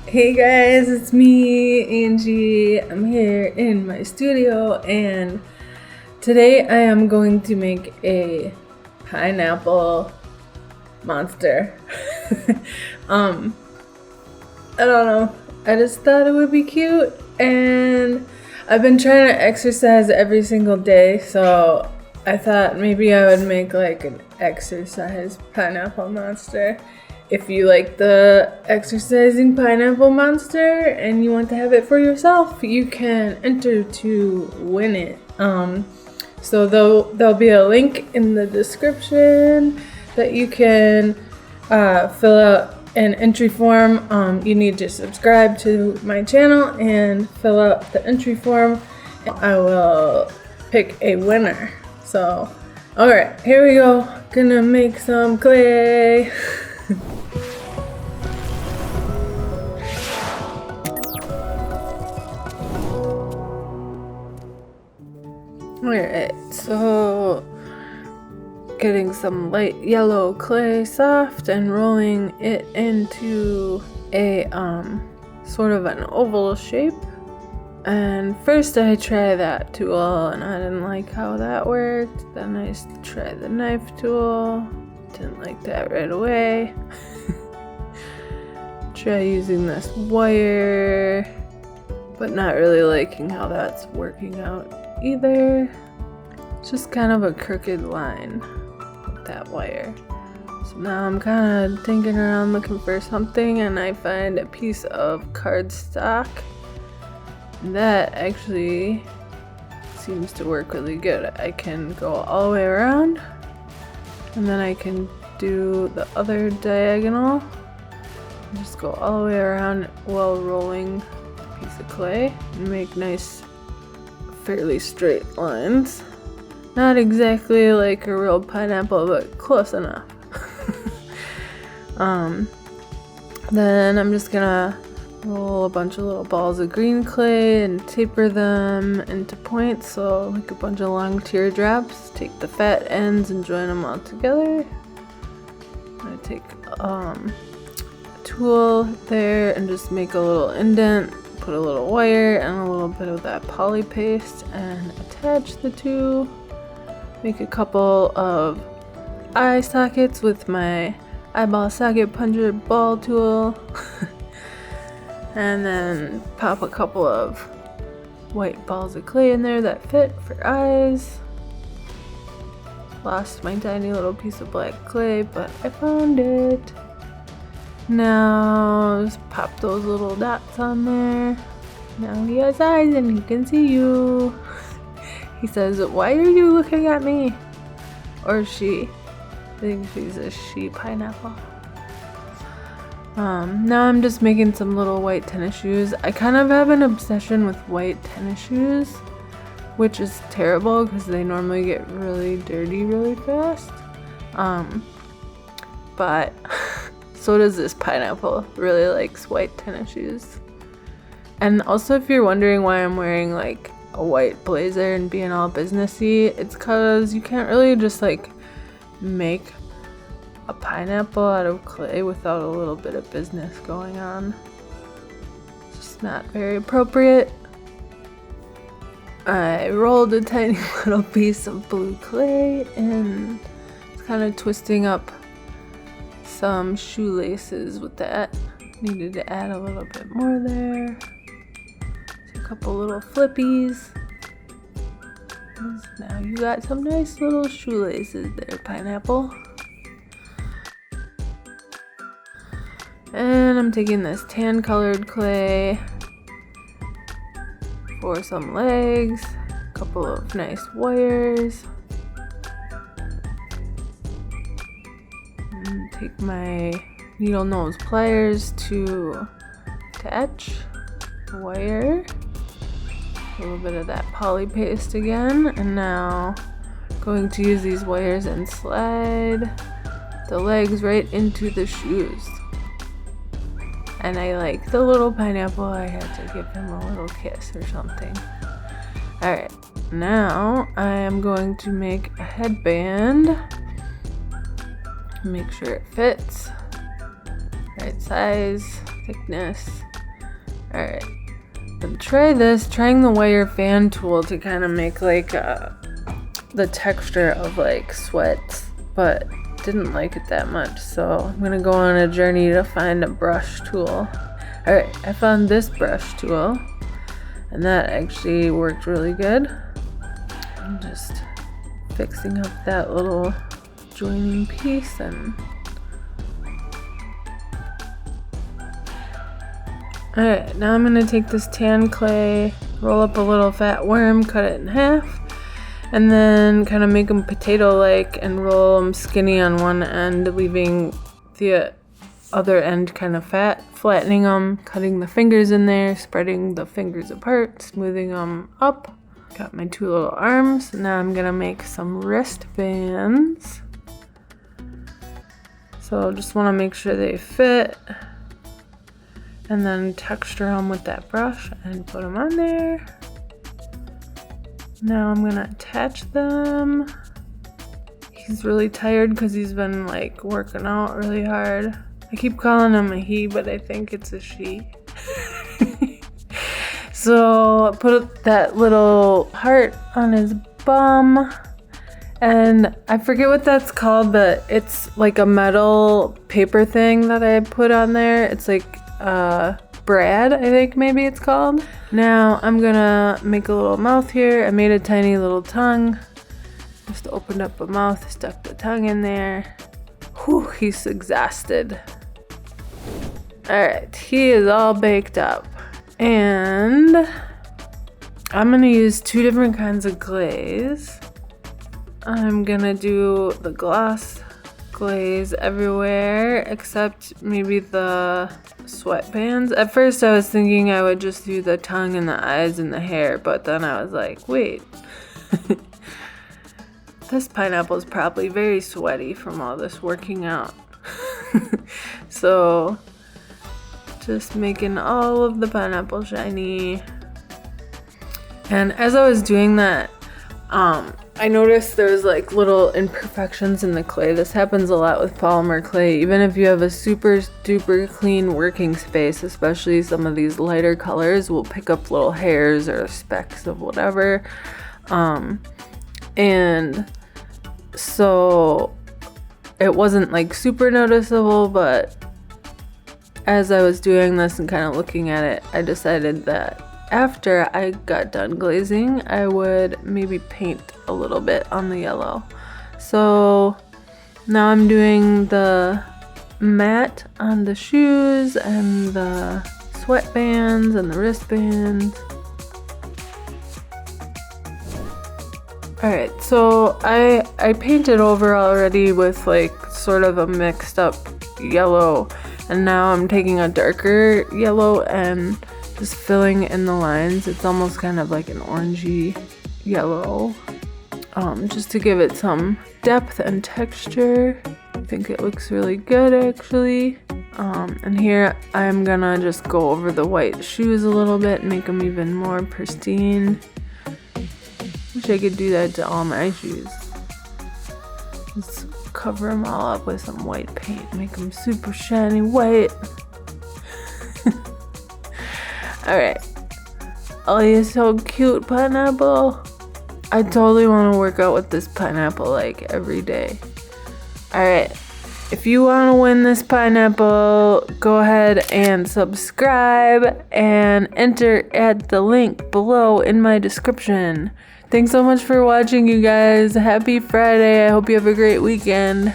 Hey guys, it's me, Angie. I'm here in my studio and today I am going to make a pineapple monster. I don't know. I just thought it would be cute and I've been trying to exercise every single day, so I thought maybe I would make like an exercise pineapple monster. If you like the exercising pineapple monster and you want to have it for yourself, you can enter to win it. So there'll be a link in the description that you can fill out an entry form. You need to subscribe to my channel and fill out the entry form. I will pick a winner. So, alright, here we go. Gonna make some clay. Alright, so getting some light yellow clay soft and rolling it into a sort of an oval shape. And first I tried that tool and I didn't like how that worked. Then I tried the knife tool. Didn't like that right away. Try using this wire, but not really liking how that's working out either. It's just kind of a crooked line with that wire. So now I'm kind of thinking around looking for something and I find a piece of cardstock. That actually seems to work really good. I can go all the way around and then I can do the other diagonal. Just go all the way around while rolling a piece of clay and make nice, fairly straight lines. Not exactly like a real pineapple, but close enough. Then I'm just gonna roll a bunch of little balls of green clay and taper them into points, so like a bunch of long teardrops. Take the fat ends and join them all together. I take a tool there and just make a little indent, put a little wire and a little bit of that poly paste and attach the two. Make a couple of eye sockets with my eyeball socket puncher ball tool. And then pop a couple of white balls of clay in there that fit for eyes. Lost my tiny little piece of black clay, but I found it. Now just pop those little dots on there. Now he has eyes and he can see you. He says, "Why are you looking at me?" Or she. I think she's a she pineapple. Now I'm just making some little white tennis shoes. I kind of have an obsession with white tennis shoes, which is terrible because they normally get really dirty really fast. But so does this pineapple. Really likes white tennis shoes. And also, if you're wondering why I'm wearing like a white blazer and being all businessy, it's because you can't really just like make a pineapple out of clay without a little bit of business going on. It's just not very appropriate. I rolled a tiny little piece of blue clay and it's kind of twisting up some shoelaces with that. Needed to add a little bit more there. A couple little flippies. Now you got some nice little shoelaces there, pineapple. And I'm taking this tan colored clay for some legs, a couple of nice wires. And take my needle nose pliers to attach the wire. A little bit of that poly paste again, and now going to use these wires and slide the legs right into the shoes. And I like the little pineapple. I had to give him a little kiss or something. Alright, now I am going to make a headband. Make sure it fits. Right size, thickness. Alright. But trying the wire fan tool to kind of make like the texture of like sweats, but didn't like it that much, so I'm gonna go on a journey to find a brush tool. Alright, I found this brush tool, and that actually worked really good. I'm just fixing up that little joining piece and alright, now I'm gonna take this tan clay, roll up a little fat worm, cut it in half, and then kind of make them potato-like and roll them skinny on one end, leaving the other end kind of fat, flattening them, cutting the fingers in there, spreading the fingers apart, smoothing them up. Got my two little arms. Now I'm gonna make some wristbands. So just want to make sure they fit, and then texture them with that brush and put them on there. Now I'm gonna attach them. He's really tired because he's been like working out really hard. I keep calling him a he, but I think it's a she. So put that little heart on his bum, and I forget what that's called, but it's like a metal paper thing that I put on there. It's like Brad, I think maybe it's called. Now I'm gonna make a little mouth here. I made a tiny little tongue. Just opened up a mouth, stuck the tongue in there. Whew, he's exhausted. Alright, he is all baked up. And I'm gonna use two different kinds of glaze. I'm gonna do the gloss glaze everywhere except maybe the sweatbands. At first I was thinking I would just do the tongue and the eyes and the hair, but then I was like, wait. This pineapple is probably very sweaty from all this working out. So just making all of the pineapple shiny. And as I was doing that, I noticed there's like little imperfections in the clay. This happens a lot with polymer clay. Even if you have a super duper clean working space, especially some of these lighter colors will pick up little hairs or specks of whatever. And so it wasn't like super noticeable, but as I was doing this and kind of looking at it, I decided that after I got done glazing, I would maybe paint a little bit on the yellow. So now I'm doing the matte on the shoes and the sweatbands and the wristbands. Alright, so I painted over already with like sort of a mixed up yellow, and now I'm taking a darker yellow and just filling in the lines. It's almost kind of like an orangey yellow, just to give it some depth and texture. I think it looks really good actually. And here I'm gonna just go over the white shoes a little bit, make them even more pristine. Wish I could do that to all my shoes. Just cover them all up with some white paint, make them super shiny white. Alright. Oh, you're so cute, pineapple. I totally want to work out with this pineapple like every day. Alright. If you want to win this pineapple, go ahead and subscribe and enter at the link below in my description. Thanks so much for watching, you guys. Happy Friday. I hope you have a great weekend.